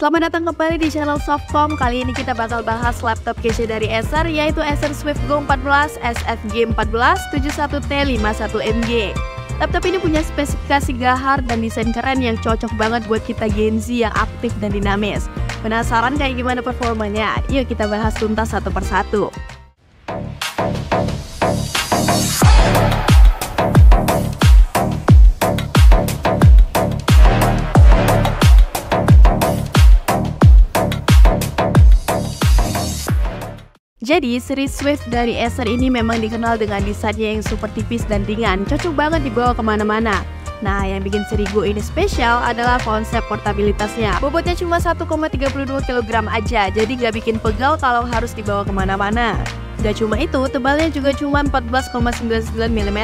Selamat datang kembali di channel Softcom. Kali ini kita bakal bahas laptop PC dari Acer, yaitu Acer Swift Go 14 SFG 14 71T51MG. Laptop ini punya spesifikasi gahar dan desain keren yang cocok banget buat kita Gen Z yang aktif dan dinamis. Penasaran kayak gimana performanya? Yuk kita bahas tuntas satu persatu. Jadi, seri Swift dari Acer ini memang dikenal dengan desainnya yang super tipis dan ringan, cocok banget dibawa kemana-mana. Nah, yang bikin seri Go ini spesial adalah konsep portabilitasnya. Bobotnya cuma 1,32 kg aja, jadi nggak bikin pegal kalau harus dibawa kemana-mana. Gak cuma itu, tebalnya juga cuma 14,99 mm.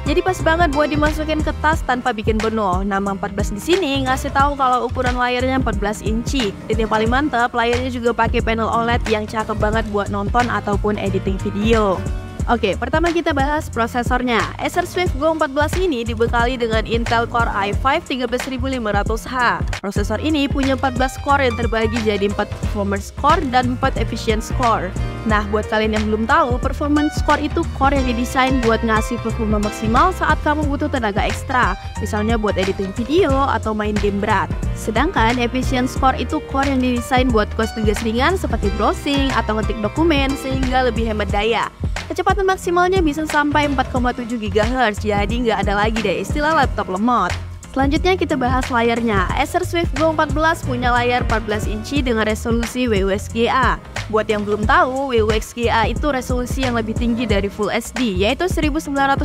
Jadi pas banget buat dimasukin ke tas tanpa bikin penuh. Nama 14 di sini ngasih tahu kalau ukuran layarnya 14 inci. Dan yang paling mantap, layarnya juga pakai panel OLED yang cakep banget buat nonton ataupun editing video. Oke, pertama kita bahas prosesornya. Acer Swift Go 14 ini dibekali dengan Intel Core i5 13500H. Prosesor ini punya 14 core yang terbagi jadi 4 performance core dan 4 efficiency core. Nah, buat kalian yang belum tahu, performance core itu core yang didesain buat ngasih performa maksimal saat kamu butuh tenaga ekstra, misalnya buat editing video atau main game berat. Sedangkan efficiency core itu core yang didesain buat tugas-tugas ringan seperti browsing atau ngetik dokumen sehingga lebih hemat daya. Kecepatan maksimalnya bisa sampai 4,7 GHz, jadi nggak ada lagi deh istilah laptop lemot. Selanjutnya kita bahas layarnya. Acer Swift Go 14 punya layar 14 inci dengan resolusi WUXGA. Buat yang belum tahu, WUXGA itu resolusi yang lebih tinggi dari Full HD, yaitu 1920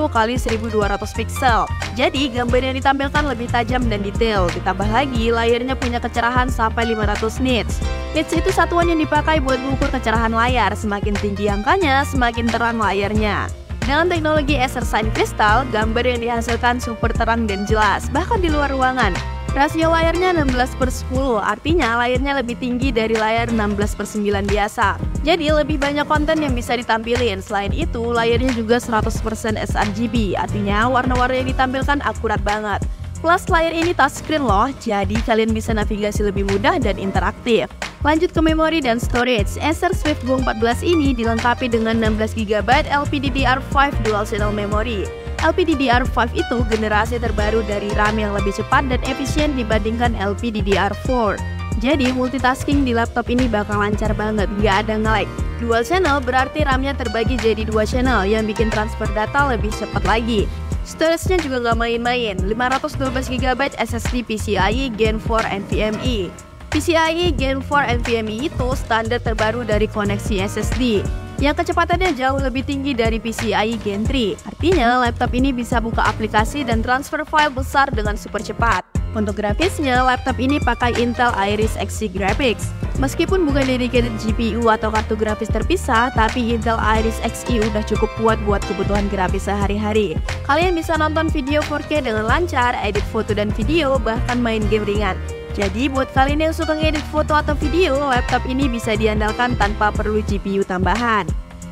x 1200 pixel. Jadi gambar yang ditampilkan lebih tajam dan detail. Ditambah lagi, layarnya punya kecerahan sampai 500 nits. Nits itu satuan yang dipakai buat mengukur kecerahan layar. Semakin tinggi angkanya, semakin terang layarnya. Dengan teknologi Acer Shine Crystal, gambar yang dihasilkan super terang dan jelas, bahkan di luar ruangan. Rasio layarnya 16/10, artinya layarnya lebih tinggi dari layar 16/9 biasa. Jadi lebih banyak konten yang bisa ditampilin. Selain itu, layarnya juga 100% sRGB, artinya warna-warna yang ditampilkan akurat banget. Plus layar ini touchscreen loh, jadi kalian bisa navigasi lebih mudah dan interaktif. Lanjut ke memori dan storage. Acer Swift Go 14 ini dilengkapi dengan 16 GB LPDDR5 dual channel memory. LPDDR5 itu generasi terbaru dari RAM yang lebih cepat dan efisien dibandingkan LPDDR4. Jadi multitasking di laptop ini bakal lancar banget, nggak ada nge-lag. Dual channel berarti RAM-nya terbagi jadi 2 channel yang bikin transfer data lebih cepat lagi. Storage-nya juga nggak main-main, 512 GB SSD PCIe Gen 4 NVMe. PCIe Gen 4 NVMe itu standar terbaru dari koneksi SSD yang kecepatannya jauh lebih tinggi dari PCIe Gen 3. Artinya laptop ini bisa buka aplikasi dan transfer file besar dengan super cepat. Untuk grafisnya, laptop ini pakai Intel Iris Xe Graphics. Meskipun bukan dedicated GPU atau kartu grafis terpisah, tapi Intel Iris Xe udah cukup kuat buat kebutuhan grafis sehari-hari. Kalian bisa nonton video 4K dengan lancar, edit foto dan video, bahkan main game ringan. Jadi buat kalian yang suka ngedit foto atau video, laptop ini bisa diandalkan tanpa perlu GPU tambahan.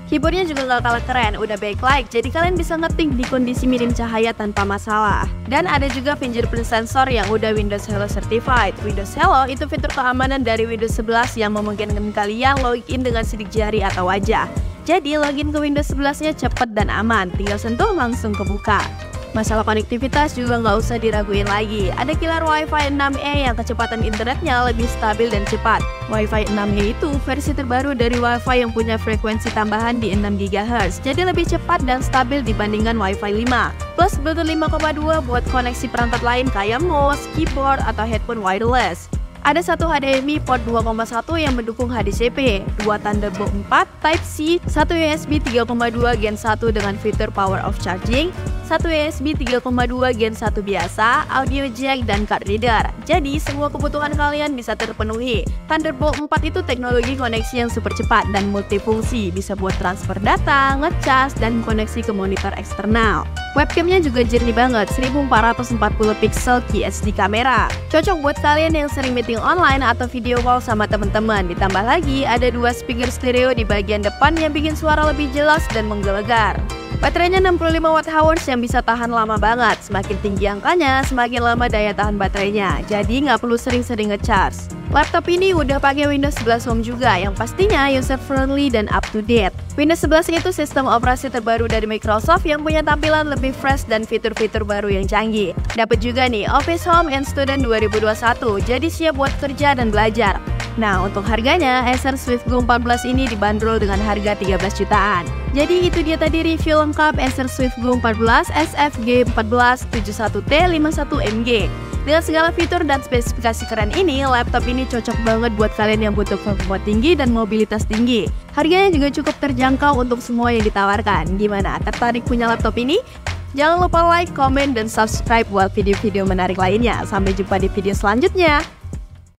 Keyboardnya juga gak kalah keren, udah backlight, jadi kalian bisa ngetik di kondisi minim cahaya tanpa masalah. Dan ada juga fingerprint sensor yang udah Windows Hello certified. Windows Hello itu fitur keamanan dari Windows 11 yang memungkinkan kalian login dengan sidik jari atau wajah. Jadi login ke Windows 11-nya cepet dan aman, tinggal sentuh langsung kebuka. Masalah konektivitas juga nggak usah diraguin lagi. Ada killer Wi-Fi 6E yang kecepatan internetnya lebih stabil dan cepat. Wi-Fi 6E itu versi terbaru dari Wi-Fi yang punya frekuensi tambahan di 6 GHz, jadi lebih cepat dan stabil dibandingkan Wi-Fi 5. Plus Bluetooth 5,2 buat koneksi perangkat lain kayak mouse, keyboard, atau headphone wireless. Ada satu HDMI port 2,1 yang mendukung HDCP, 2 Thunderbolt 4 Type-C, 1 USB 3,2 Gen 1 dengan fitur Power Off Charging, 1 USB 3,2 Gen 1 biasa, audio jack, dan card reader. Jadi semua kebutuhan kalian bisa terpenuhi. Thunderbolt 4 itu teknologi koneksi yang super cepat dan multifungsi, bisa buat transfer data, ngecas, dan koneksi ke monitor eksternal. Webcamnya juga jernih banget, 1440 pixel QHD kamera. Cocok buat kalian yang sering meeting online atau video call sama teman-teman. Ditambah lagi ada 2 speaker stereo di bagian depan yang bikin suara lebih jelas dan menggelegar. Baterainya 65 Wh yang bisa tahan lama banget. Semakin tinggi angkanya, semakin lama daya tahan baterainya. Jadi nggak perlu sering-sering nge-charge. Laptop ini udah pakai Windows 11 Home juga, yang pastinya user-friendly dan up-to-date. Windows 11 itu sistem operasi terbaru dari Microsoft yang punya tampilan lebih fresh dan fitur-fitur baru yang canggih. Dapat juga nih Office Home and Student 2021, jadi siap buat kerja dan belajar. Nah, untuk harganya, Acer Swift Go 14 ini dibanderol dengan harga 13 jutaan. Jadi itu dia tadi review lengkap Acer Swift Go 14 SFG1471T51MG. Dengan segala fitur dan spesifikasi keren ini, laptop ini cocok banget buat kalian yang butuh performa tinggi dan mobilitas tinggi. Harganya juga cukup terjangkau untuk semua yang ditawarkan. Gimana, tertarik punya laptop ini? Jangan lupa like, komen, dan subscribe buat video-video menarik lainnya. Sampai jumpa di video selanjutnya.